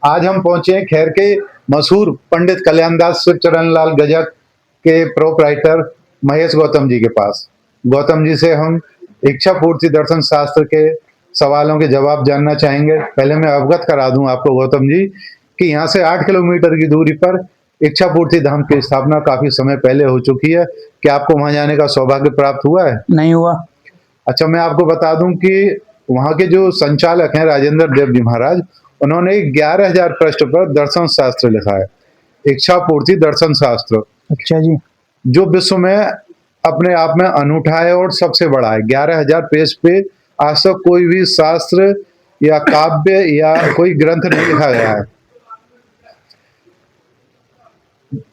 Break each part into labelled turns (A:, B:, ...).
A: आज हम पहुंचे हैं खैर के मशहूर पंडित कल्याणदास चरणलाल गजक के प्रोपराइटर महेश गौतम जी के पास। गौतम जी से हम इच्छा पूर्ति दर्शन शास्त्र के सवालों के जवाब जानना चाहेंगे। पहले मैं अवगत करा दूं आपको गौतम जी कि यहाँ से 8 किलोमीटर की दूरी पर इच्छा पूर्ति धाम की स्थापना काफी समय पहले हो चुकी है। क्या आपको वहां जाने का सौभाग्य प्राप्त हुआ है?
B: नहीं हुआ।
A: अच्छा, मैं आपको बता दूं कि वहां के जो संचालक हैं राजेंद्र देव जी महाराज, उन्होंने 11,000 पृष्ठ पर दर्शन शास्त्र लिखा है, इच्छा पूर्ति दर्शन शास्त्र,
B: अच्छा जी।
A: जो विश्व में अपने आप में अनूठा है और सबसे बड़ा है। 11,000 पेज पे आज तक कोई भी शास्त्र या काव्य या कोई ग्रंथ नहीं लिखा गया है।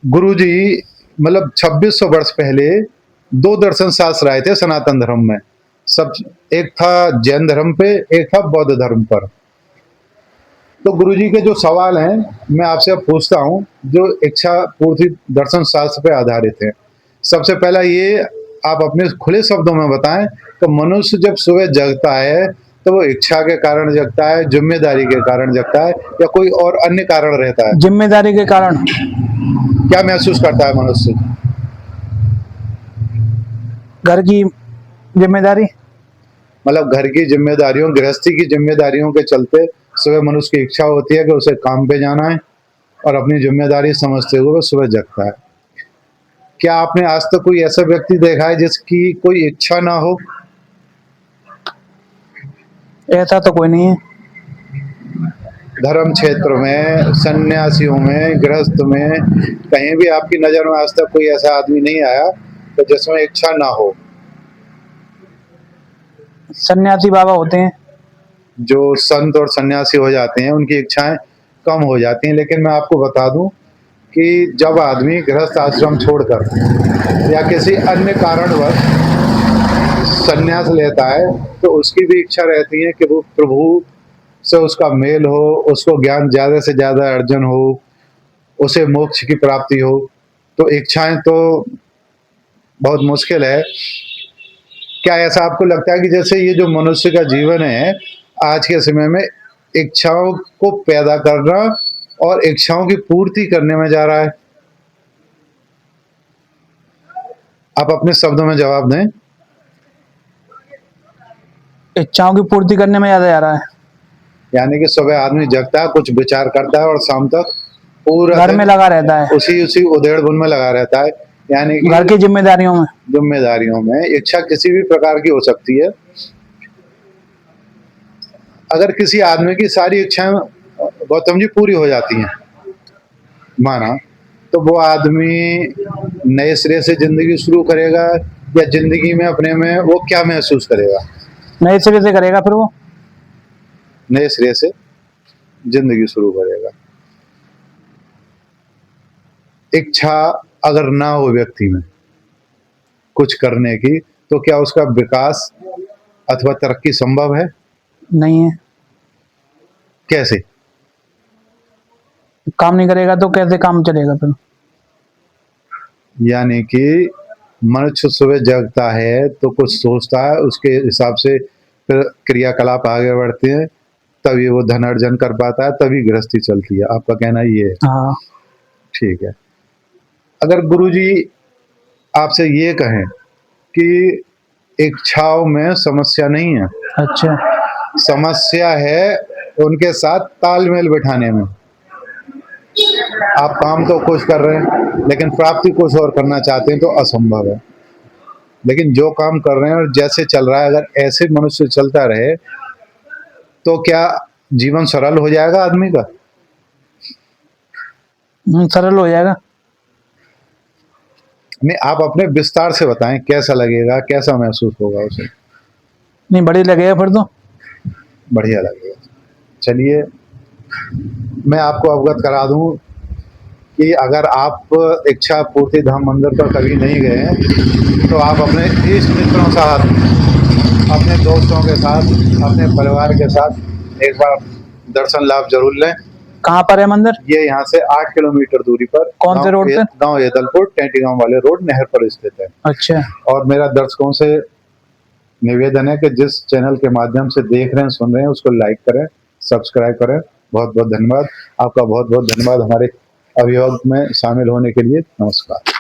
A: गुरुजी मतलब 2600 वर्ष पहले 2 दर्शन शास्त्र आए थे सनातन धर्म में। सब एक था जैन धर्म पे, एक था बौद्ध धर्म पर। तो गुरुजी के जो सवाल हैं मैं आपसे अब पूछता हूं, जो इच्छा पूर्ति दर्शन शास्त्र पे आधारित है। सबसे पहला ये आप अपने खुले शब्दों में बताएं, तो मनुष्य जब सुबह जगता है तो वो इच्छा के कारण जगता है, जिम्मेदारी के कारण जगता है, या कोई और अन्य कारण रहता है?
B: जिम्मेदारी के कारण।
A: क्या महसूस करता है मनुष्य?
B: घर की जिम्मेदारी।
A: मतलब घर की जिम्मेदारियों, गृहस्थी की जिम्मेदारियों के चलते सुबह मनुष्य की इच्छा होती है कि उसे काम पे जाना है और अपनी जिम्मेदारी समझते हुए वो सुबह जगता है। क्या आपने आज तक कोई ऐसा व्यक्ति देखा है जिसकी कोई इच्छा ना हो?
B: ऐसा तो कोई नहीं है।
A: धर्म क्षेत्र में, सन्यासियों में, गृहस्थ में, कहीं भी आपकी नजर में आज तक कोई ऐसा आदमी नहीं आया तो जिसमें इच्छा ना हो?
B: सन्यासी बाबा होते हैं।
A: जो संत और सन्यासी हो जाते हैं उनकी इच्छाएं कम हो जाती हैं। लेकिन मैं आपको बता दूं कि जब आदमी गृहस्थ आश्रम छोड़कर या किसी अन्य कारणवश संन्यास लेता है तो उसकी भी इच्छा रहती है कि वो प्रभु से उसका मेल हो, उसको ज्ञान ज्यादा से ज्यादा अर्जन हो, उसे मोक्ष की प्राप्ति हो। तो इच्छाएं तो बहुत मुश्किल है। क्या ऐसा आपको लगता है कि जैसे ये जो मनुष्य का जीवन है आज के समय में इच्छाओं को पैदा करना और इच्छाओं की पूर्ति करने में जा रहा है? आप अपने शब्दों में जवाब दें।
B: इच्छाओं की पूर्ति करने में ज्यादा जा रहा है।
A: यानी कि सुबह आदमी जगता है, कुछ विचार करता है और शाम तक पूरा
B: घर में लगा रहता है,
A: उसी उधेड़ बुन में लगा रहता है। यानी कि
B: घर की जिम्मेदारियों
A: में इच्छा किसी भी प्रकार की हो सकती है। अगर किसी आदमी की सारी इच्छाएं गौतम जी पूरी हो जाती हैं माना, तो वो आदमी नए सिरे से जिंदगी शुरू करेगा या जिंदगी में अपने में वो क्या महसूस करेगा?
B: नए सिरे से करेगा। फिर वो
A: नए सिरे से जिंदगी शुरू करेगा। इच्छा अगर ना हो व्यक्ति में कुछ करने की, तो क्या उसका विकास अथवा तरक्की संभव है?
B: नहीं है।
A: कैसे?
B: काम नहीं करेगा तो कैसे काम चलेगा फिर?
A: यानी कि मनुष्य सुबह जगता है तो कुछ सोचता है, उसके हिसाब से फिर क्रियाकलाप आगे बढ़ते हैं, तभी वो धन अर्जन कर पाता है, तभी गृहस्थी चलती है। आपका कहना ये है?
B: हाँ।
A: ठीक है। अगर गुरुजी आपसे ये कहें कि इच्छाओं में समस्या नहीं है,
B: अच्छा।
A: समस्या है उनके साथ तालमेल बिठाने में। आप काम तो कुछ कर रहे हैं लेकिन प्राप्ति कुछ और करना चाहते हैं तो असंभव है। लेकिन जो काम कर रहे हैं और जैसे चल रहा है, अगर ऐसे मनुष्य चलता रहे तो क्या जीवन सरल हो जाएगा आदमी का?
B: सरल हो जाएगा।
A: नहीं, आप अपने विस्तार से बताएं, कैसा लगेगा, कैसा महसूस होगा उसे?
B: नहीं, बढ़िया लगेगा फिर तो।
A: बढ़िया लगेगा। चलिए, मैं आपको अवगत करा दूं कि अगर आप इच्छा पूर्ति धाम मंदिर पर कभी नहीं गए हैं तो आप अपने इष्ट मित्रों के साथ, अपने दोस्तों के साथ, अपने परिवार के साथ एक बार दर्शन लाभ जरूर लें।
B: कहाँ पर है मंदिर?
A: ये यहाँ से 8 किलोमीटर दूरी पर,
B: कौन से रोड पे?
A: गांव एदलपुर, टेंटी गांव वाले रोड, नहर पर स्थित है।
B: अच्छा।
A: और मेरा दर्शकों से निवेदन है कि जिस चैनल के माध्यम से देख रहे हैं, सुन रहे हैं, उसको लाइक करें, सब्सक्राइब करें बहुत बहुत धन्यवाद। आपका बहुत बहुत धन्यवाद हमारे अभिभावक में शामिल होने के लिए। नमस्कार।